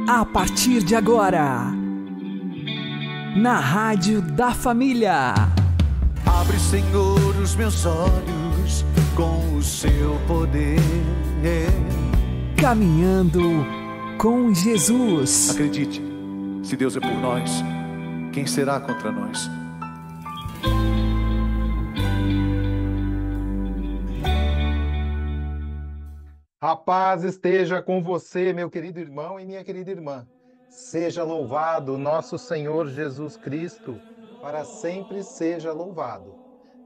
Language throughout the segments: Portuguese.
A partir de agora, na Rádio da Família. Abre, Senhor, os meus olhos com o seu poder. Caminhando com Jesus. Acredite, se Deus é por nós, quem será contra nós? A paz esteja com você, meu querido irmão e minha querida irmã. Seja louvado nosso Senhor Jesus Cristo, para sempre seja louvado.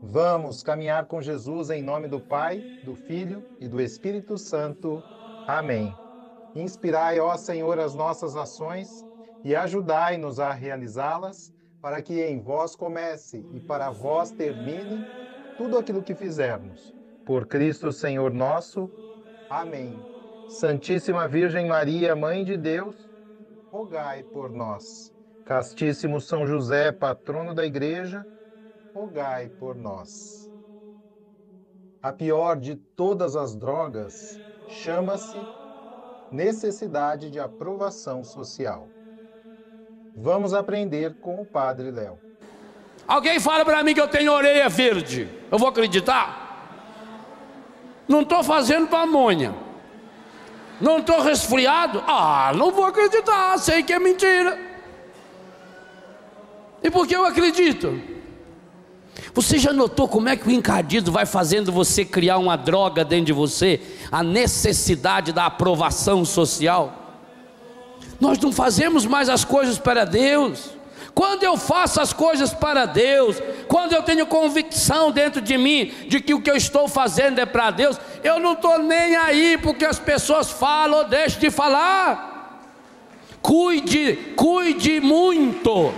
Vamos caminhar com Jesus em nome do Pai, do Filho e do Espírito Santo. Amém. Inspirai, ó Senhor, as nossas ações e ajudai-nos a realizá-las, para que em vós comece e para vós termine tudo aquilo que fizermos. Por Cristo Senhor nosso. Amém. Santíssima Virgem Maria, Mãe de Deus, rogai por nós. Castíssimo São José, patrono da Igreja, rogai por nós. A pior de todas as drogas chama-se necessidade de aprovação social. Vamos aprender com o Padre Léo. Alguém fala para mim que eu tenho orelha verde, eu vou acreditar? Não estou fazendo pamonha, não estou resfriado, não vou acreditar, sei que é mentira. E por que eu acredito? Você já notou como é que o encardido vai fazendo você criar uma droga dentro de você? A necessidade da aprovação social. Nós não fazemos mais as coisas para Deus. Quando eu faço as coisas para Deus, quando eu tenho convicção dentro de mim de que o que eu estou fazendo é para Deus, eu não estou nem aí porque as pessoas falam ou deixam de falar. Cuide muito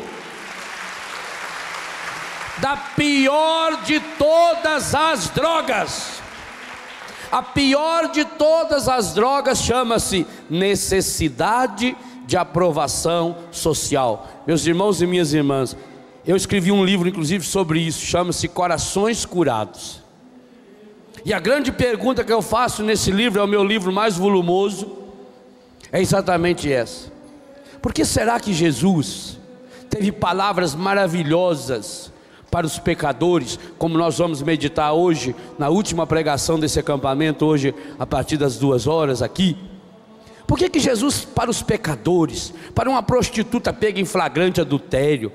da pior de todas as drogas. A pior de todas as drogas chama-se necessidade de aprovação social. Meus irmãos e minhas irmãs, eu escrevi um livro inclusive sobre isso, chama-se Corações Curados. E a grande pergunta que eu faço nesse livro, é o meu livro mais volumoso, é exatamente essa: por que será que Jesus teve palavras maravilhosas para os pecadores, como nós vamos meditar hoje, na última pregação desse acampamento, hoje a partir das 2h aqui? Por que Jesus, para os pecadores, para uma prostituta pega em flagrante adultério,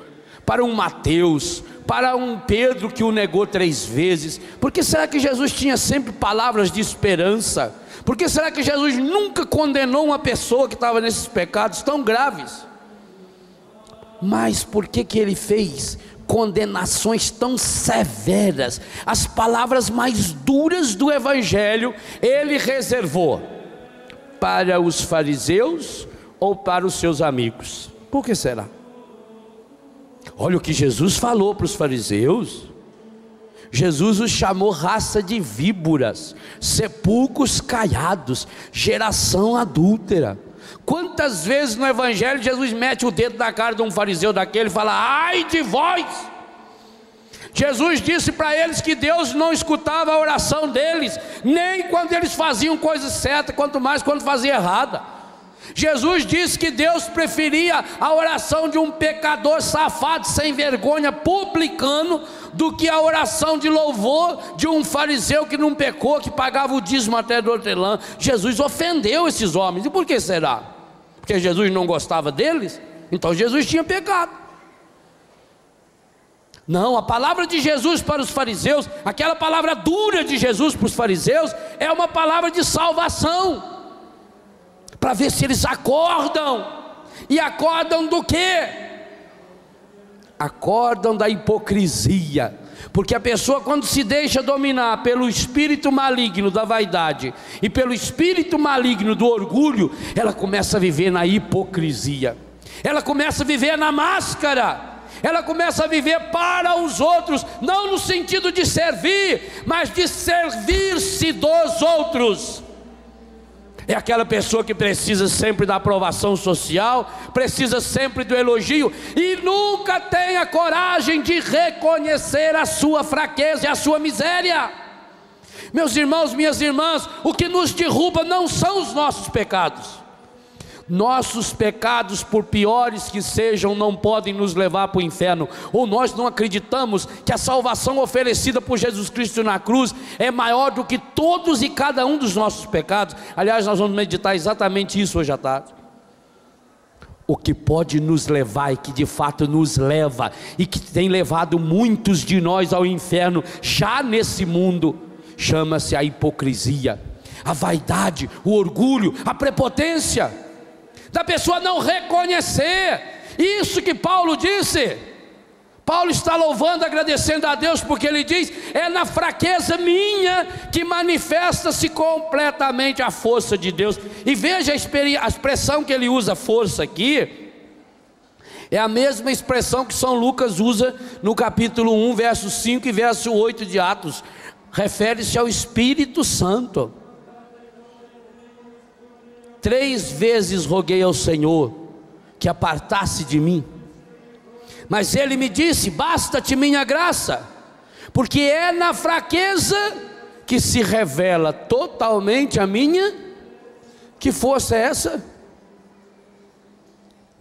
para um Mateus, para um Pedro que o negou 3 vezes, por que será que Jesus tinha sempre palavras de esperança? Por que será que Jesus nunca condenou uma pessoa que estava nesses pecados tão graves? Mas por que ele fez condenações tão severas? As palavras mais duras do Evangelho ele reservou para os fariseus ou para os seus amigos? Por que será? Olha o que Jesus falou para os fariseus. Jesus os chamou raça de víboras, sepulcros caiados, geração adúltera. Quantas vezes no Evangelho Jesus mete o dedo na cara de um fariseu daquele e fala: ai de vós! Jesus disse para eles que Deus não escutava a oração deles, nem quando eles faziam coisa certa, quanto mais quando faziam errada. Jesus disse que Deus preferia a oração de um pecador safado, sem vergonha, publicano, do que a oração de louvor de um fariseu que não pecou, que pagava o dízimo até do hortelã. Jesus ofendeu esses homens. E por que será? Porque Jesus não gostava deles? Então Jesus tinha pecado. Não, a palavra de Jesus para os fariseus, aquela palavra dura de Jesus para os fariseus, é uma palavra de salvação, para ver se eles acordam. E acordam do quê? Acordam da hipocrisia. Porque a pessoa, quando se deixa dominar pelo espírito maligno da vaidade e pelo espírito maligno do orgulho, ela começa a viver na hipocrisia, ela começa a viver na máscara, ela começa a viver para os outros, não no sentido de servir, mas de servir-se dos outros. É aquela pessoa que precisa sempre da aprovação social, precisa sempre do elogio, e nunca tem a coragem de reconhecer a sua fraqueza e a sua miséria. Meus irmãos, minhas irmãs, o que nos derruba não são os nossos pecados, nossos pecados, por piores que sejam, não podem nos levar para o inferno, ou nós não acreditamos que a salvação oferecida por Jesus Cristo na cruz é maior do que todos e cada um dos nossos pecados. Aliás, nós vamos meditar exatamente isso hoje à tarde. O que pode nos levar, e que de fato nos leva, e que tem levado muitos de nós ao inferno já nesse mundo, chama-se a hipocrisia, a vaidade, o orgulho, a prepotência, da pessoa não reconhecer isso que Paulo disse. Paulo está louvando, agradecendo a Deus, porque ele diz: é na fraqueza minha que manifesta-se completamente a força de Deus. E veja a expressão que ele usa, força, aqui é a mesma expressão que São Lucas usa no capítulo 1, verso 5 e verso 8 de Atos. Refere-se ao Espírito Santo. 3 vezes roguei ao Senhor que apartasse de mim, mas Ele me disse: basta-te minha graça, porque é na fraqueza que se revela totalmente a minha. Que força é essa?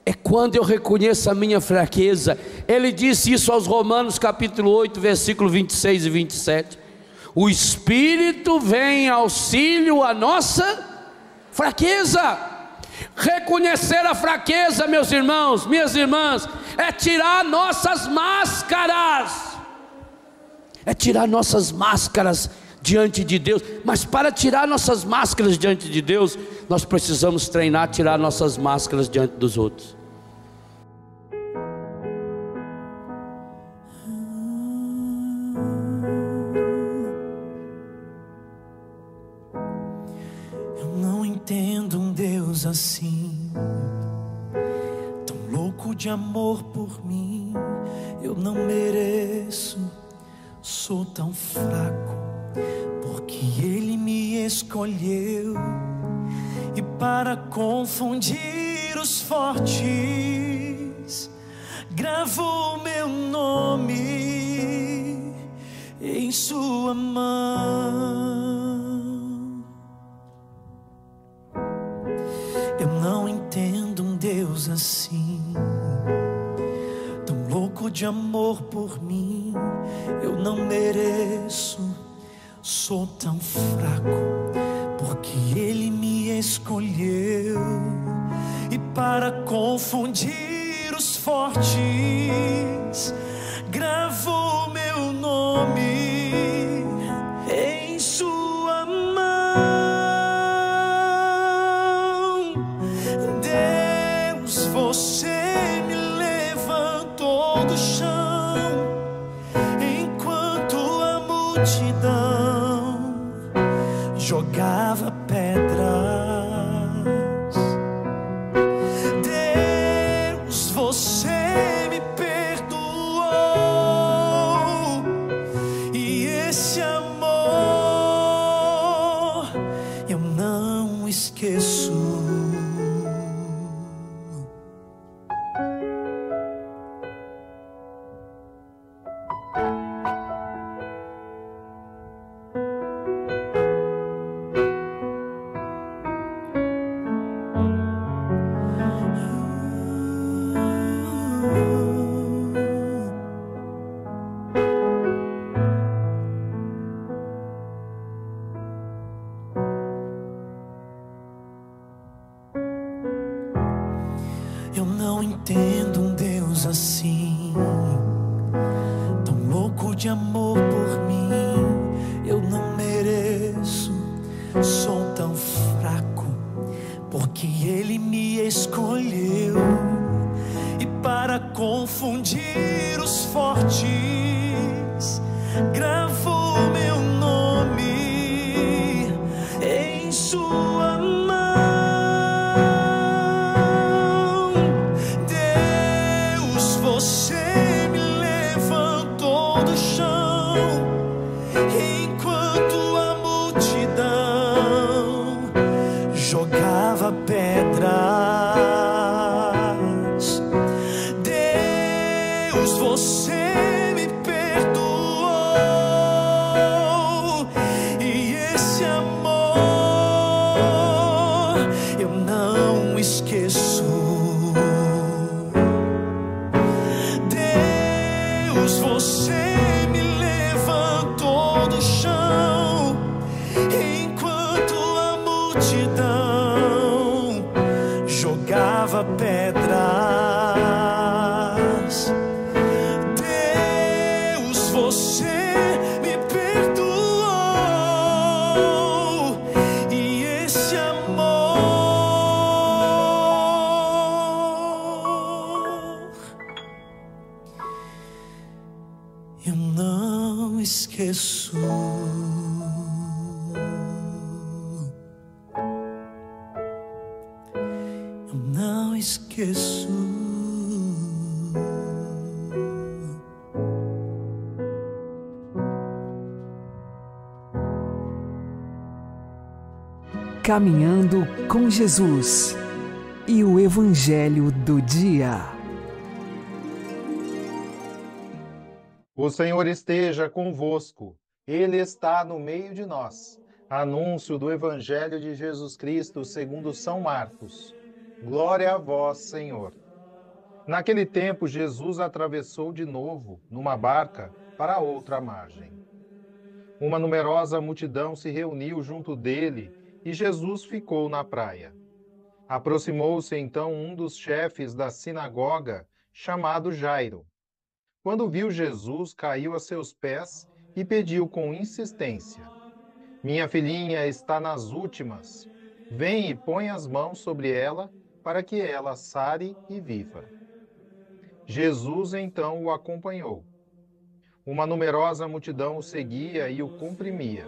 É quando eu reconheço a minha fraqueza. Ele disse isso aos Romanos capítulo 8, versículo 26 e 27. O Espírito vem em auxílio à nossa fraqueza. Reconhecer a fraqueza, meus irmãos, minhas irmãs, é tirar nossas máscaras, é tirar nossas máscaras diante de Deus. Mas para tirar nossas máscaras diante de Deus, nós precisamos treinar a tirar nossas máscaras diante dos outros. Entendo um Deus assim, tão louco de amor por mim. Eu não mereço, sou tão fraco, porque Ele me escolheu. E para confundir os fortes, gravou meu nome em sua mão. Eu não entendo um Deus assim, tão louco de amor por mim. Eu não mereço, sou tão fraco, porque Ele me escolheu. E para confundir os fortes, gravou meu nome em sua mão. Você me levantou do chão, enquanto a multidão jogava pedras. Deus, você me perdoou, e esse amor eu não esqueço. Eu não entendo um Deus assim, tão louco de amor por mim. Eu não mereço, sou tão fraco, porque Ele me escolheu. E para confundir os fortes, gravou meu nome em sua mão. Você me levantou do chão, enquanto a multidão jogava pedras. esqueço. Deus, você me levantou do chão enquanto a multidão jogava pedras. Deus, você me perdoou, e esse amor eu não esqueço. Eu não esqueço. Caminhando com Jesus e o Evangelho do Dia. O Senhor esteja convosco, Ele está no meio de nós. Anúncio do Evangelho de Jesus Cristo segundo São Marcos. Glória a vós, Senhor. Naquele tempo, Jesus atravessou de novo, numa barca, para outra margem. Uma numerosa multidão se reuniu junto dele e Jesus ficou na praia. Aproximou-se então um dos chefes da sinagoga, chamado Jairo. Quando viu Jesus, caiu a seus pés e pediu com insistência: minha filhinha está nas últimas. Vem e põe as mãos sobre ela, para que ela sare e viva. Jesus então o acompanhou. Uma numerosa multidão o seguia e o comprimia.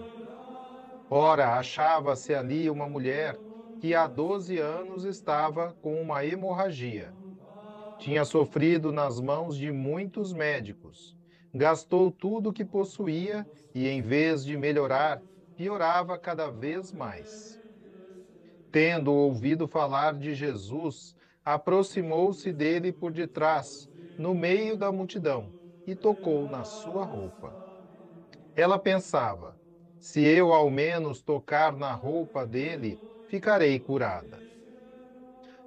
Ora, achava-se ali uma mulher que há 12 anos estava com uma hemorragia. Tinha sofrido nas mãos de muitos médicos, gastou tudo o que possuía e, em vez de melhorar, piorava cada vez mais. Tendo ouvido falar de Jesus, aproximou-se dele por detrás, no meio da multidão, e tocou na sua roupa. Ela pensava: se eu ao menos tocar na roupa dele, ficarei curada.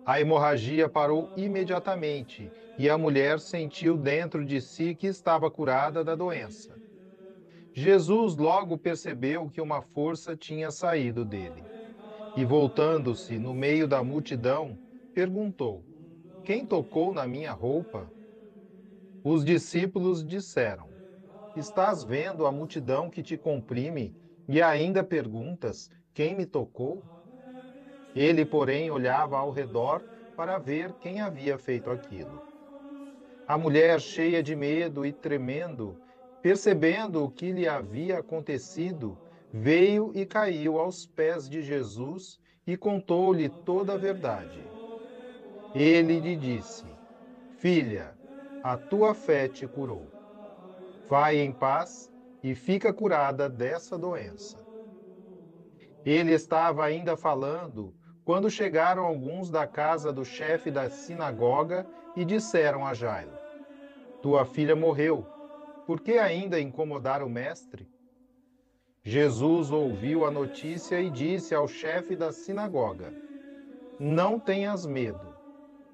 A hemorragia parou imediatamente e a mulher sentiu dentro de si que estava curada da doença. Jesus logo percebeu que uma força tinha saído dele e, voltando-se no meio da multidão, perguntou: quem tocou na minha roupa? Os discípulos disseram: estás vendo a multidão que te comprime e ainda perguntas: quem me tocou? Ele, porém, olhava ao redor para ver quem havia feito aquilo. A mulher, cheia de medo e tremendo, percebendo o que lhe havia acontecido, veio e caiu aos pés de Jesus e contou-lhe toda a verdade. Ele lhe disse: filha, a tua fé te curou. Vai em paz e fica curada dessa doença. Ele estava ainda falando quando chegaram alguns da casa do chefe da sinagoga e disseram a Jairo: tua filha morreu, por que ainda incomodar o mestre? Jesus ouviu a notícia e disse ao chefe da sinagoga: não tenhas medo,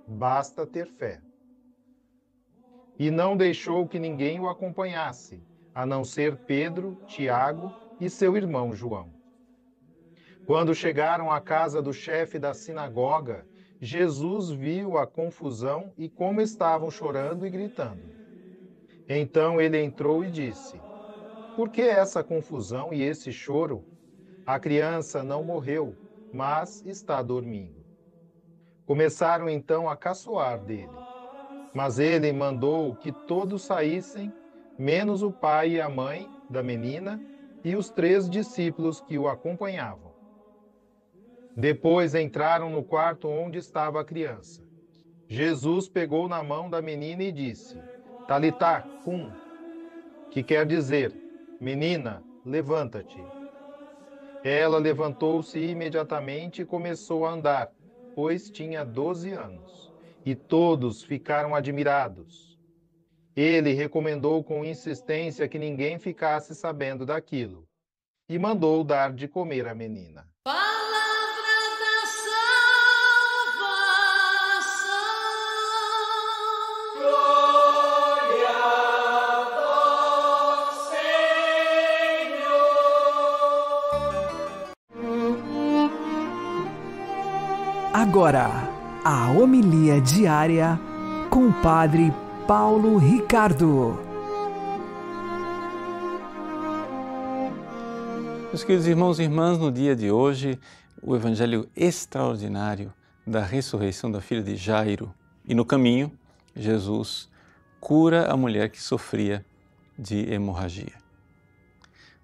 basta ter fé. E não deixou que ninguém o acompanhasse, a não ser Pedro, Tiago e seu irmão João. Quando chegaram à casa do chefe da sinagoga, Jesus viu a confusão e como estavam chorando e gritando. Então ele entrou e disse: por que essa confusão e esse choro? A criança não morreu, mas está dormindo. Começaram então a caçoar dele. Mas ele mandou que todos saíssem, menos o pai e a mãe da menina e os 3 discípulos que o acompanhavam. Depois entraram no quarto onde estava a criança. Jesus pegou na mão da menina e disse: Talitá cum, que quer dizer: menina, levanta-te. Ela levantou-se imediatamente e começou a andar, pois tinha 12 anos, e todos ficaram admirados. Ele recomendou com insistência que ninguém ficasse sabendo daquilo, e mandou dar de comer à menina. Palavra da agora a homilia diária com o Padre Paulo Ricardo. Meus queridos irmãos e irmãs, no dia de hoje, o Evangelho extraordinário da ressurreição da filha de Jairo. E no caminho, Jesus cura a mulher que sofria de hemorragia.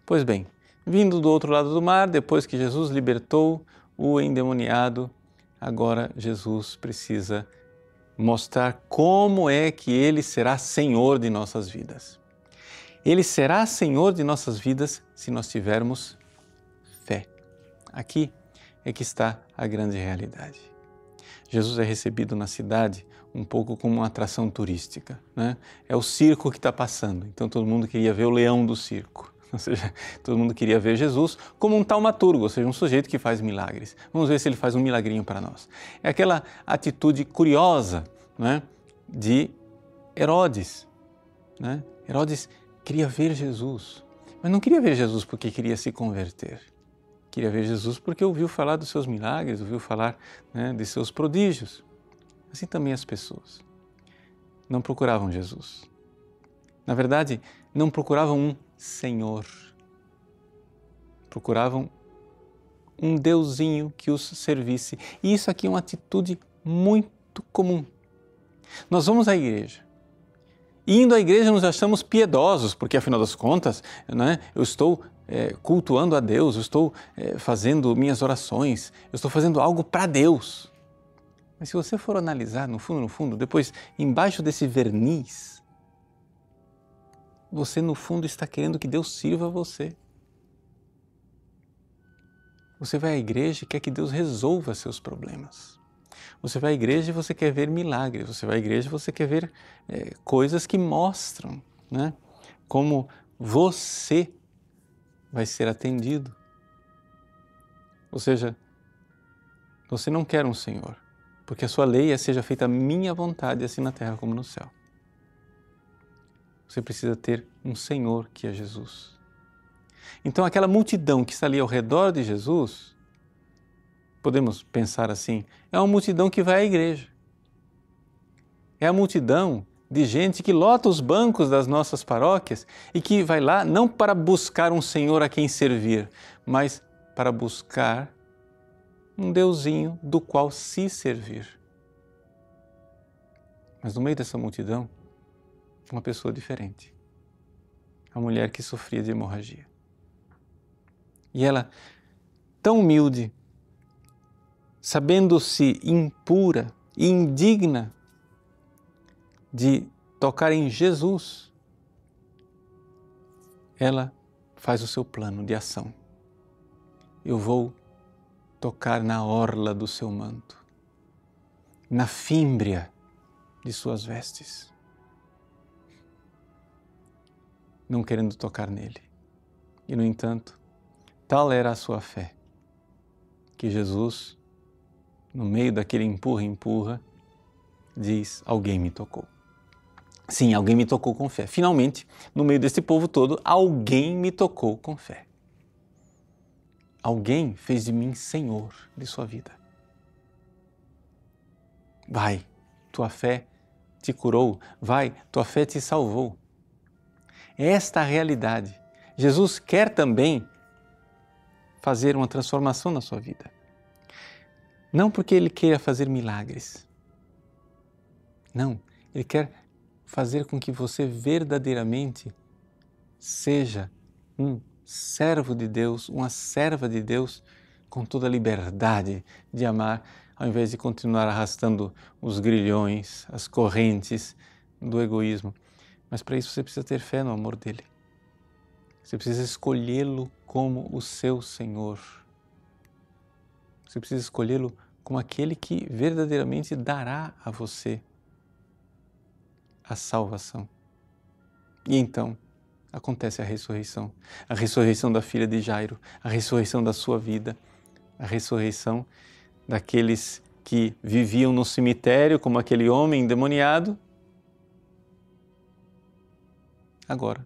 Pois bem, vindo do outro lado do mar, depois que Jesus libertou o endemoniado, agora Jesus precisa mostrar como é que Ele será Senhor de nossas vidas. Ele será Senhor de nossas vidas se nós tivermos fé. Aqui é que está a grande realidade. Jesus é recebido na cidade um pouco como uma atração turística, né? É o circo que está passando, então todo mundo queria ver o leão do circo. Ou seja, todo mundo queria ver Jesus como um taumaturgo, ou seja, um sujeito que faz milagres. Vamos ver se ele faz um milagrinho para nós. É aquela atitude curiosa, né, de Herodes. Né? Herodes queria ver Jesus, mas não queria ver Jesus porque queria se converter. Queria ver Jesus porque ouviu falar dos seus milagres, ouviu falar, né, de seus prodígios. Assim também as pessoas não procuravam Jesus. Na verdade, não procuravam um Senhor. Procuravam um deusinho que os servisse. E isso aqui é uma atitude muito comum. Nós vamos à igreja. E indo à igreja nos achamos piedosos, porque afinal das contas, né, eu estou cultuando a Deus, eu estou fazendo minhas orações, eu estou fazendo algo para Deus. Mas se você for analisar no fundo, depois embaixo desse verniz, você no fundo está querendo que Deus sirva a você. Você vai à igreja e quer que Deus resolva seus problemas. Você vai à igreja e você quer ver milagres. Você vai à igreja e você quer ver coisas que mostram, né, como você vai ser atendido. Ou seja, você não quer um Senhor, porque a sua lei é seja feita a minha vontade, assim na terra como no céu. Você precisa ter um Senhor que é Jesus. Então aquela multidão que está ali ao redor de Jesus, podemos pensar assim, é uma multidão que vai à igreja. É a multidão de gente que lota os bancos das nossas paróquias e que vai lá não para buscar um Senhor a quem servir, mas para buscar um deusinho do qual se servir. Mas no meio dessa multidão, uma pessoa diferente. A mulher que sofria de hemorragia. E ela, tão humilde, sabendo-se impura e indigna de tocar em Jesus, ela faz o seu plano de ação. Eu vou tocar na orla do seu manto, na fímbria de suas vestes, não querendo tocar nele. E, no entanto, tal era a sua fé, que Jesus, no meio daquele empurra, diz, alguém me tocou. Sim, alguém me tocou com fé. Finalmente, no meio desse povo todo, alguém me tocou com fé. Alguém fez de mim Senhor de sua vida. Vai, tua fé te curou. Vai, tua fé te salvou. É esta a realidade. Jesus quer também fazer uma transformação na sua vida. Não porque Ele queira fazer milagres. Não, Ele quer fazer com que você verdadeiramente seja um servo de Deus, uma serva de Deus, com toda a liberdade de amar, ao invés de continuar arrastando os grilhões, as correntes do egoísmo. Mas para isso você precisa ter fé no amor dele. Você precisa escolhê-lo como o seu Senhor. Você precisa escolhê-lo como aquele que verdadeiramente dará a você a salvação. E então acontece a ressurreição da filha de Jairo, a ressurreição da sua vida, a ressurreição daqueles que viviam no cemitério como aquele homem endemoniado. Agora,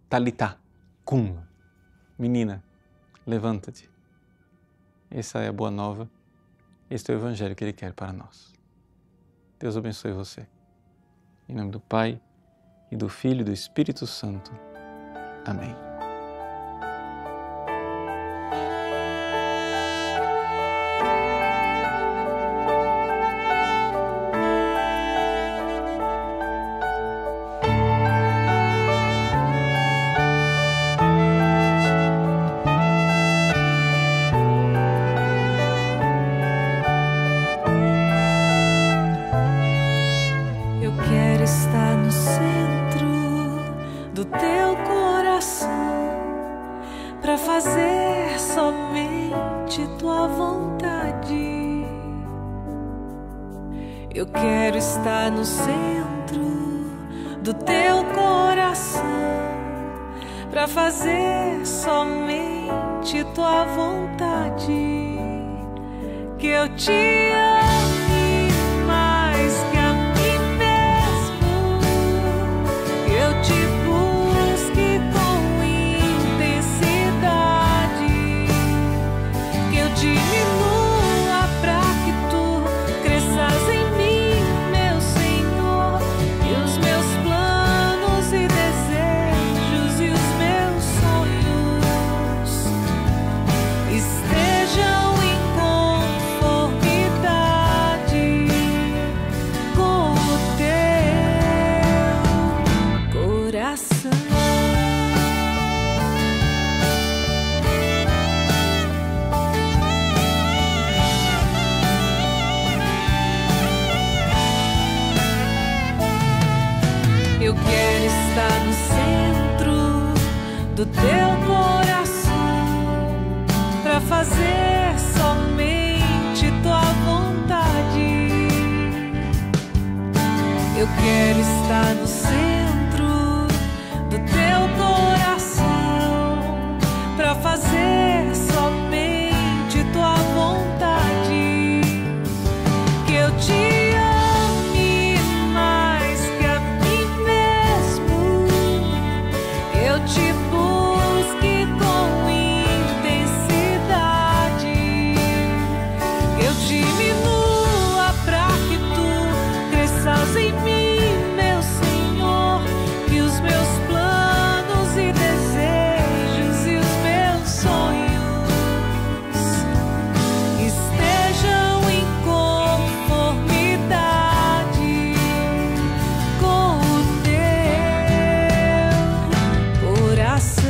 Talitá, cum, menina, levanta-te. Essa é a boa nova Este é o Evangelho que Ele quer para nós. Deus abençoe você. Em nome do Pai, e do Filho e do Espírito Santo. Amém. Eu quero estar no centro do teu coração, para fazer somente tua vontade. Eu quero estar no centro do teu coração, para fazer somente tua vontade. Que eu te ame mais que a mim mesmo, que eu te busque com intensidade, que eu diminua para que tu cresças em mim, meu Senhor, e os meus planos e desejos e os meus sonhos estejam em conformidade com o teu coração. Eu quero estar no centro do teu coração, para fazer somente tua vontade. Eu quero estar no centro do teu coração, para fazer somente tua vontade. Que eu te ame mais que a mim mesmo, eu te busque com intensidade, eu diminua para que tu cresças em mim, meu Senhor, que os meus planos e desejos e os meus sonhos estejam em conformidade com o teu coração.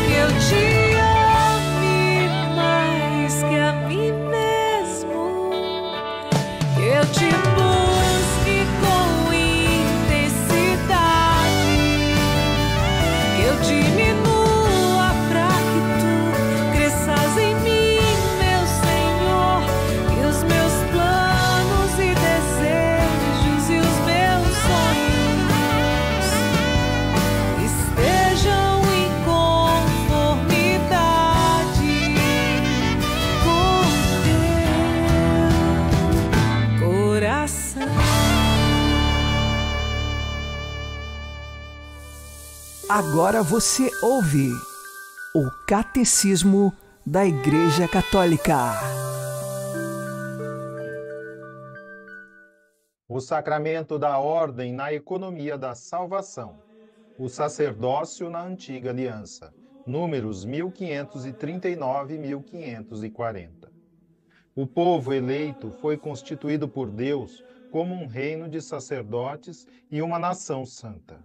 Que eu te ame mais que a mim mesmo, que eu te busque com intensidade, que eu diminua para que tu cresças em mim, meu Senhor, e os meus planos e desejos e os meus sonhos estejam em conformidade com o teu coração. Agora você ouve o Catecismo da Igreja Católica. O sacramento da ordem na economia da salvação. O sacerdócio na antiga aliança. Números 1539 e 1540. O povo eleito foi constituído por Deus como um reino de sacerdotes e uma nação santa.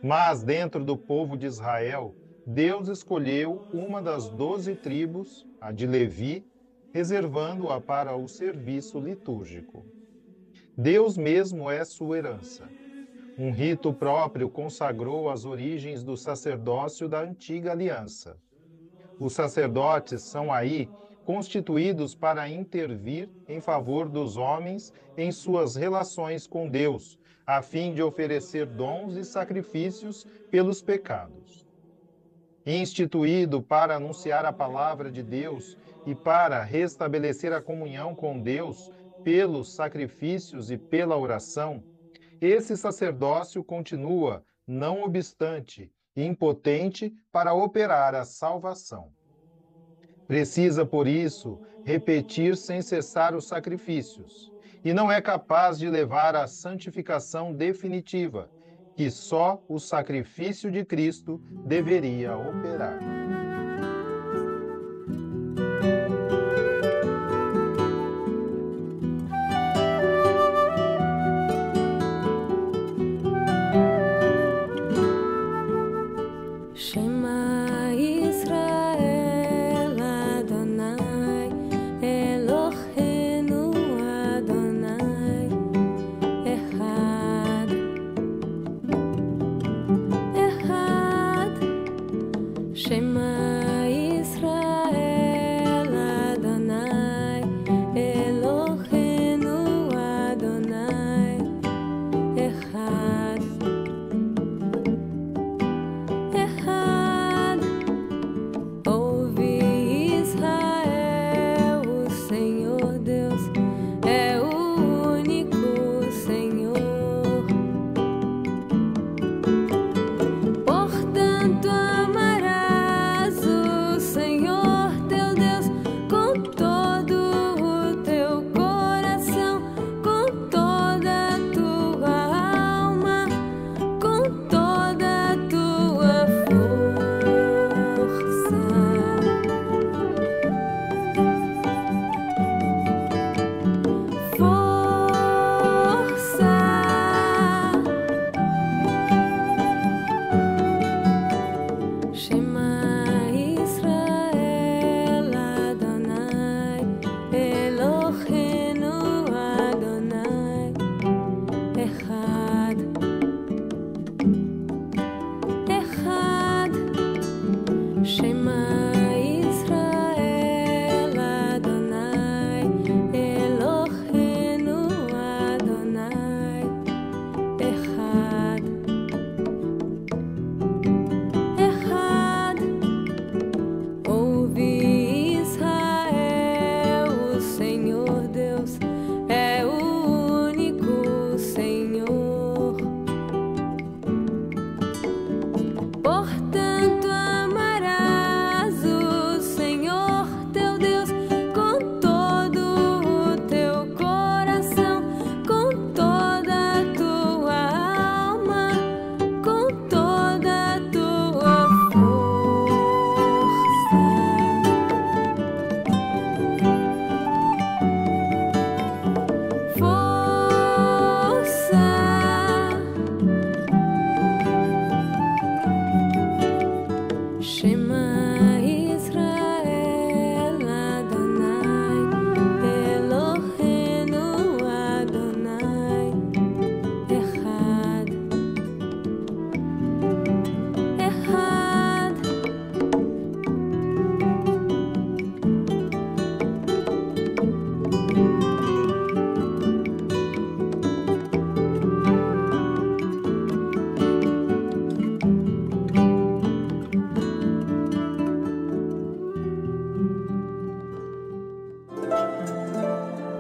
Mas dentro do povo de Israel, Deus escolheu uma das 12 tribos, a de Levi, reservando-a para o serviço litúrgico. Deus mesmo é sua herança. Um rito próprio consagrou as origens do sacerdócio da antiga aliança. Os sacerdotes são aí constituídos para intervir em favor dos homens em suas relações com Deus, a fim de oferecer dons e sacrifícios pelos pecados. Instituído para anunciar a palavra de Deus e para restabelecer a comunhão com Deus pelos sacrifícios e pela oração, esse sacerdócio continua, não obstante, impotente para operar a salvação. Precisa, por isso, repetir sem cessar os sacrifícios, e não é capaz de levar à santificação definitiva, que só o sacrifício de Cristo deveria operar.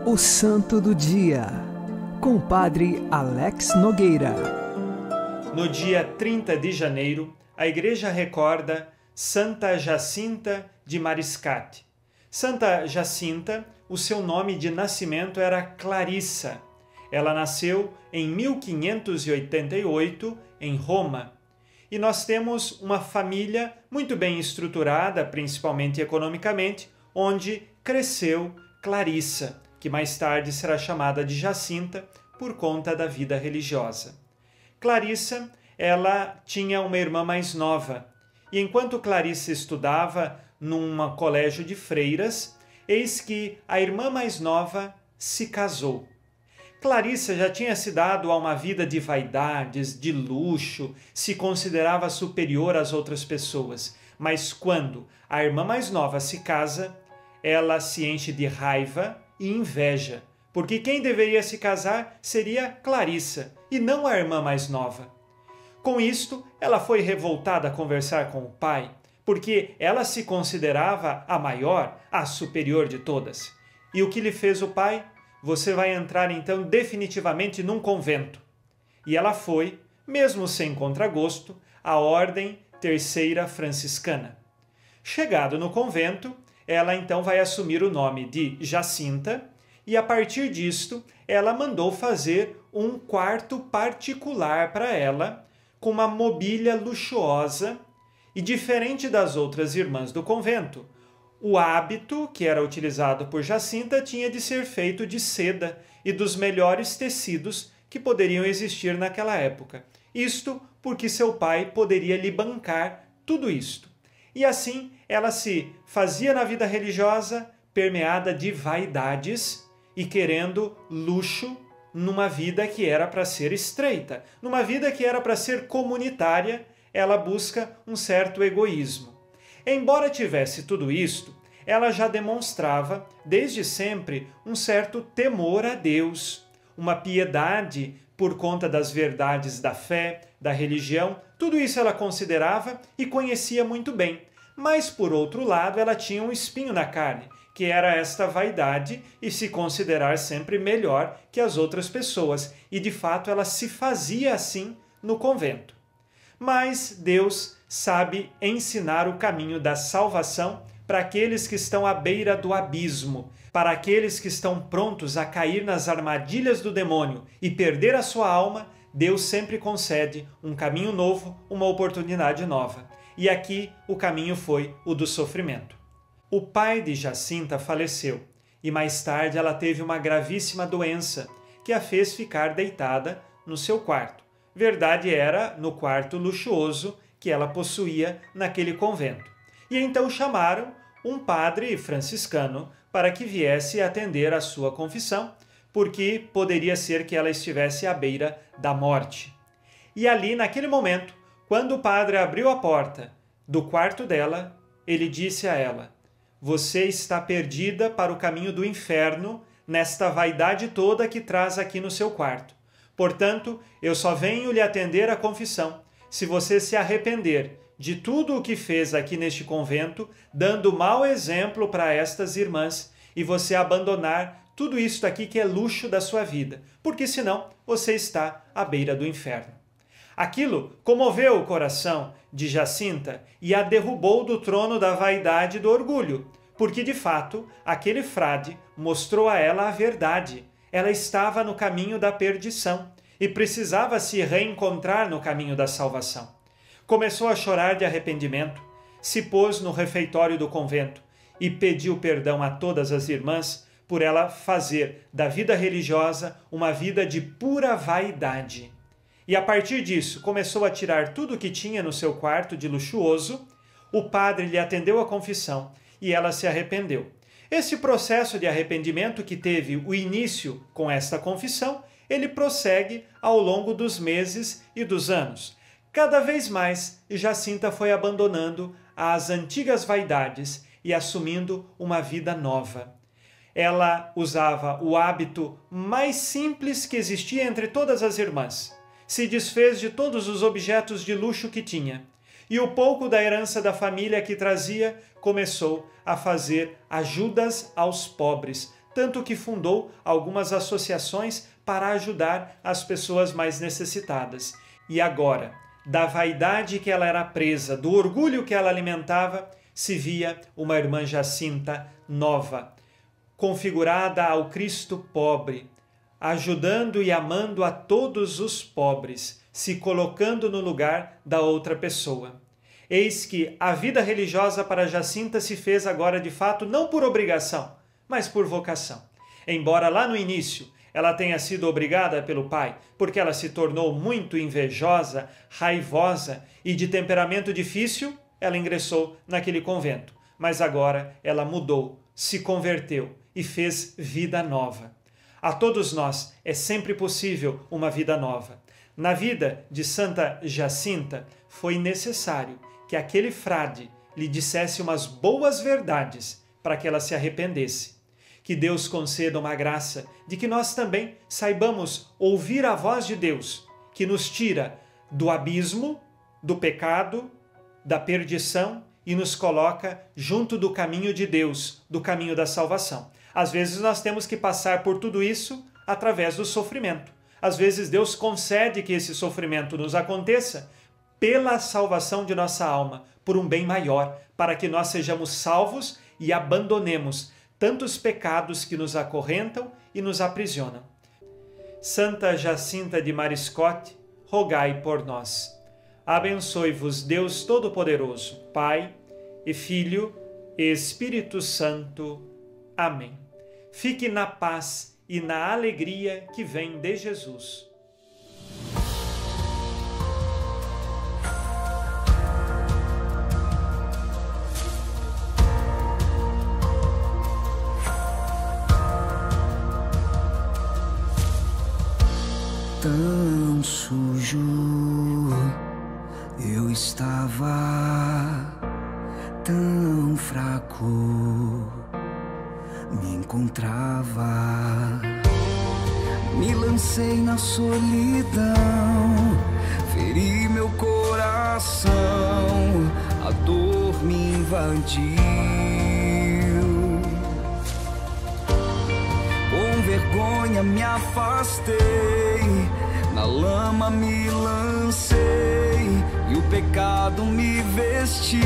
O Santo do Dia, com o Padre Alex Nogueira. No dia 30 de janeiro, a Igreja recorda Santa Jacinta de Mariscate. Santa Jacinta, o seu nome de nascimento era Clarissa. Ela nasceu em 1588 em Roma. E nós temos uma família muito bem estruturada, principalmente economicamente, onde cresceu Clarissa, que mais tarde será chamada de Jacinta por conta da vida religiosa. Clarissa, ela tinha uma irmã mais nova, e enquanto Clarissa estudava num colégio de freiras, eis que a irmã mais nova se casou. Clarissa já tinha se dado a uma vida de vaidades, de luxo, se considerava superior às outras pessoas, mas quando a irmã mais nova se casa, ela se enche de raiva e inveja, porque quem deveria se casar seria Clarissa, e não a irmã mais nova. Com isto, ela foi revoltada a conversar com o pai, porque ela se considerava a maior, a superior de todas. E o que lhe fez o pai? Você vai entrar então definitivamente num convento. E ela foi, mesmo sem contragosto, à Ordem Terceira Franciscana. Chegado no convento, ela então vai assumir o nome de Jacinta e a partir disto ela mandou fazer um quarto particular para ela, com uma mobília luxuosa e diferente das outras irmãs do convento. O hábito que era utilizado por Jacinta tinha de ser feito de seda e dos melhores tecidos que poderiam existir naquela época. Isto porque seu pai poderia lhe bancar tudo isto. E assim ela se fazia na vida religiosa permeada de vaidades e querendo luxo numa vida que era para ser estreita, numa vida que era para ser comunitária, ela busca um certo egoísmo. Embora tivesse tudo isto, ela já demonstrava, desde sempre, um certo temor a Deus, uma piedade por conta das verdades da fé, da religião, tudo isso ela considerava e conhecia muito bem. Mas, por outro lado, ela tinha um espinho na carne, que era esta vaidade e se considerar sempre melhor que as outras pessoas. E, de fato, ela se fazia assim no convento. Mas Deus sabe ensinar o caminho da salvação para aqueles que estão à beira do abismo, para aqueles que estão prontos a cair nas armadilhas do demônio e perder a sua alma. Deus sempre concede um caminho novo, uma oportunidade nova. E aqui o caminho foi o do sofrimento. O pai de Jacinta faleceu e mais tarde ela teve uma gravíssima doença que a fez ficar deitada no seu quarto. Verdade era no quarto luxuoso que ela possuía naquele convento. E então chamaram um padre franciscano para que viesse atender a sua confissão, porque poderia ser que ela estivesse à beira da morte. E ali, naquele momento, quando o padre abriu a porta do quarto dela, ele disse a ela: "Você está perdida para o caminho do inferno nesta vaidade toda que traz aqui no seu quarto. Portanto, eu só venho lhe atender a confissão. Se você se arrepender de tudo o que fez aqui neste convento, dando mau exemplo para estas irmãs, e você abandonar tudo isso aqui que é luxo da sua vida, porque senão você está à beira do inferno." Aquilo comoveu o coração de Jacinta e a derrubou do trono da vaidade e do orgulho, porque de fato aquele frade mostrou a ela a verdade. Ela estava no caminho da perdição e precisava se reencontrar no caminho da salvação. Começou a chorar de arrependimento, se pôs no refeitório do convento e pediu perdão a todas as irmãs por ela fazer da vida religiosa uma vida de pura vaidade. E a partir disso começou a tirar tudo o que tinha no seu quarto de luxuoso. O padre lhe atendeu a confissão e ela se arrependeu. Esse processo de arrependimento que teve o início com esta confissão, ele prossegue ao longo dos meses e dos anos. Cada vez mais, Jacinta foi abandonando as antigas vaidades e assumindo uma vida nova. Ela usava o hábito mais simples que existia entre todas as irmãs. Se desfez de todos os objetos de luxo que tinha. E o pouco da herança da família que trazia começou a fazer ajudas aos pobres, tanto que fundou algumas associações para ajudar as pessoas mais necessitadas. E agora, da vaidade que ela era presa, do orgulho que ela alimentava, se via uma irmã Jacinta nova, configurada ao Cristo pobre, ajudando e amando a todos os pobres, se colocando no lugar da outra pessoa. Eis que a vida religiosa para Jacinta se fez agora de fato não por obrigação, mas por vocação. Embora lá no início ela tenha sido obrigada pelo pai, porque ela se tornou muito invejosa, raivosa e de temperamento difícil, ela ingressou naquele convento. Mas agora ela mudou, se converteu e fez vida nova. A todos nós é sempre possível uma vida nova. Na vida de Santa Jacinta foi necessário que aquele frade lhe dissesse umas boas verdades para que ela se arrependesse. que Deus conceda uma graça de que nós também saibamos ouvir a voz de Deus, que nos tira do abismo, do pecado, da perdição e nos coloca junto do caminho de Deus, do caminho da salvação. Às vezes nós temos que passar por tudo isso através do sofrimento. Às vezes Deus concede que esse sofrimento nos aconteça pela salvação de nossa alma, por um bem maior, para que nós sejamos salvos e abandonemos tantos pecados que nos acorrentam e nos aprisionam. Santa Jacinta de Mariscote, rogai por nós. Abençoe-vos Deus Todo-Poderoso, Pai e Filho e Espírito Santo. Amém. Fique na paz e na alegria que vem de Jesus. Tão sujo eu estava, tão fraco me encontrava. Me lancei na solidão, feri meu coração, a dor me invadiu. Com vergonha me afastei, na lama me lancei e o pecado me vestiu.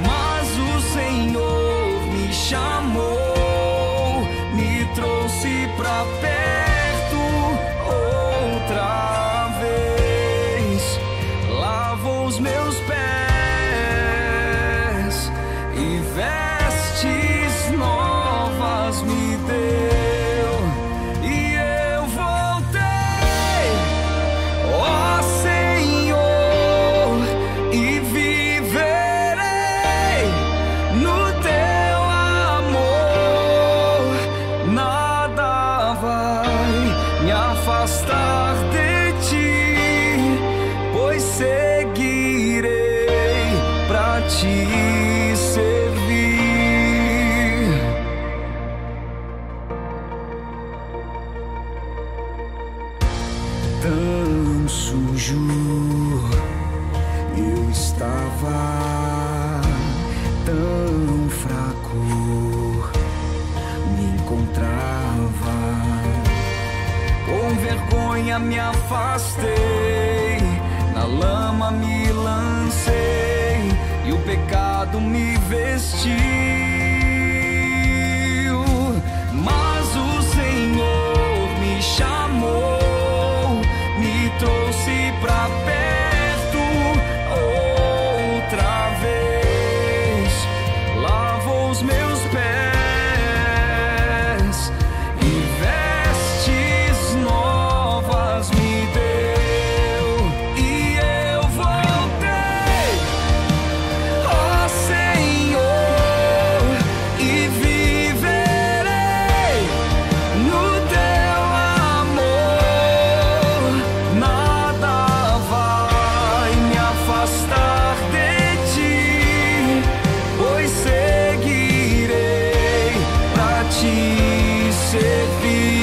Mas o Senhor me chamou, me trouxe pra perto outra vez, lavou os meus pés e vestes novas me deu. Afastar de ti, pois seguirei pra te servir. Tão sujo eu estava, tão fraco me encontrava. Com vergonha me afastei, na lama me lancei e o pecado me vestiu. Mas o Senhor me chamou, me trouxe pra perto outra vez, lavou os meus pés e vestes novas me deu, e eu voltei, ó Senhor, e viverei no teu amor. Nada vai me afastar de ti, pois seguirei pra te servir.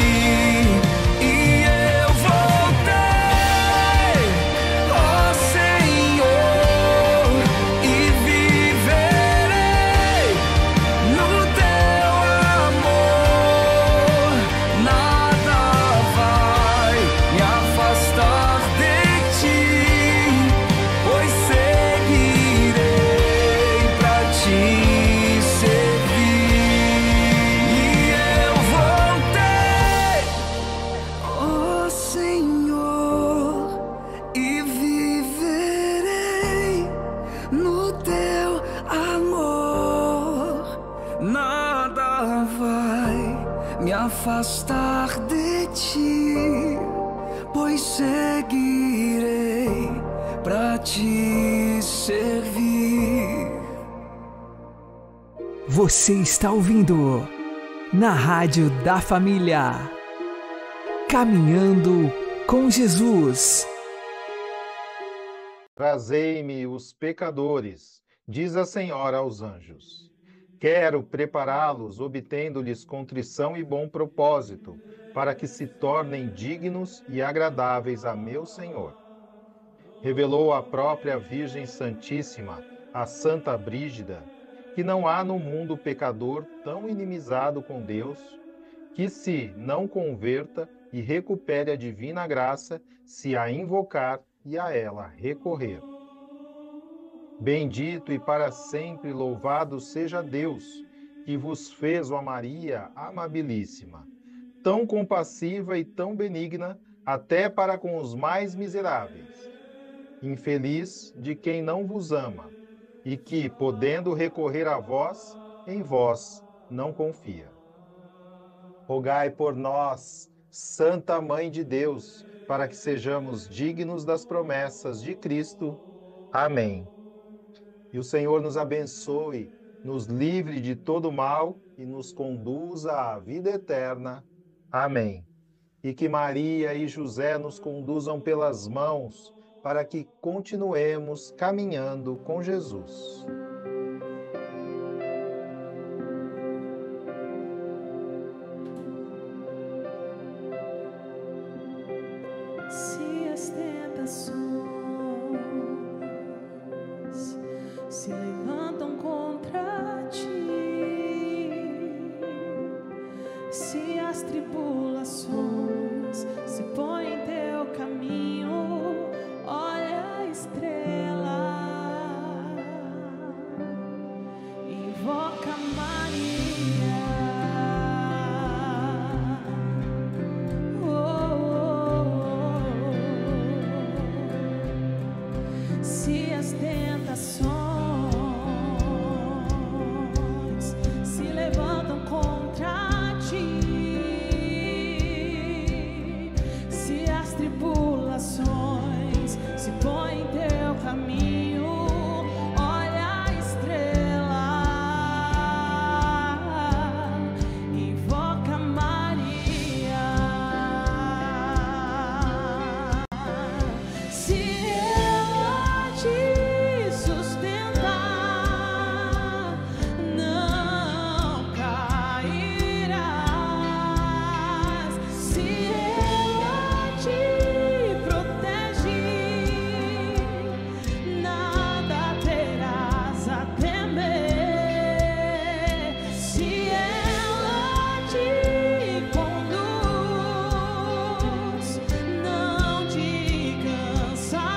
Nada vai me afastar de ti, pois seguirei pra te servir. Você está ouvindo na Rádio da Família, Caminhando com Jesus. Trazei-me os pecadores, diz a Senhora aos anjos. Quero prepará-los, obtendo-lhes contrição e bom propósito, para que se tornem dignos e agradáveis a meu Senhor. Revelou a própria Virgem Santíssima, a Santa Brígida, que não há no mundo pecador tão inimizado com Deus, que se não converta e recupere a divina graça, se a invocar e a ela recorrer. Bendito e para sempre louvado seja Deus, que vos fez, ó Maria amabilíssima, tão compassiva e tão benigna, até para com os mais miseráveis. Infeliz de quem não vos ama, e que, podendo recorrer a vós, em vós não confia. Rogai por nós, Santa Mãe de Deus, para que sejamos dignos das promessas de Cristo. Amém. E o Senhor nos abençoe, nos livre de todo mal e nos conduza à vida eterna. Amém. E que Maria e José nos conduzam pelas mãos para que continuemos caminhando com Jesus. Se as tentações se levantam contra ti, se as tribulações se põem em teu caminho, olha a estrela, invoca Maria. Se as tentações se levantam contra ti, se as tribulações se põem em teu caminho, olha a estrela, invoca Maria. Se ela te sustentar, não cairás. Se ela te protege, nada terás a temer. Se ela te conduz, não te cansarás.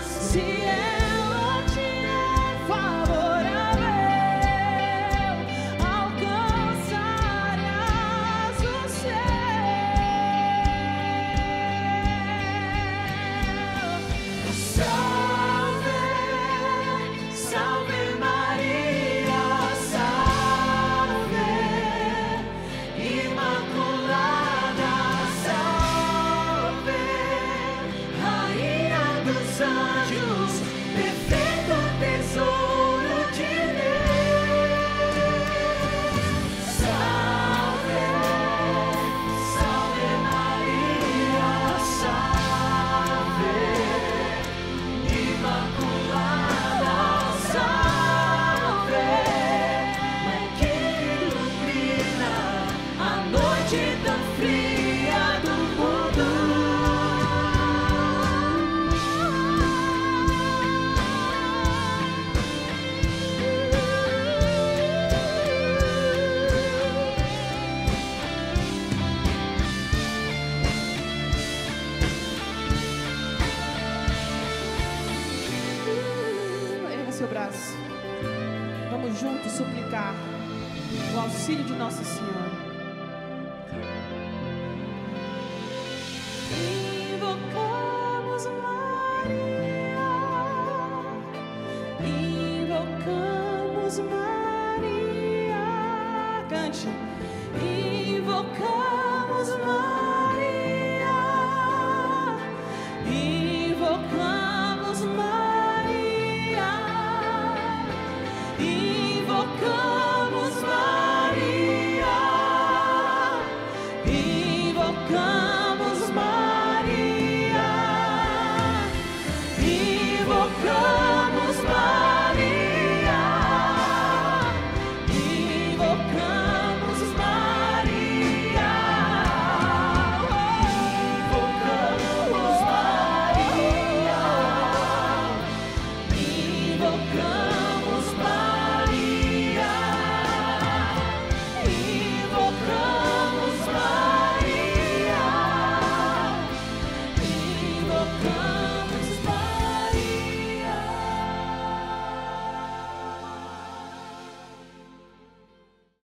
Se ela te é favorável, alcançarás o céu. Salve, salve Maria, salve, Imaculada, salve, Rainha dos anjos, perfeito tesouro de Deus. Salve, salve Maria, salve, Imaculada, salve, Mãe que ilumina a noite tão fria do mundo. Erga seu braço. Vamos juntos suplicar o auxílio de Nossa Senhora.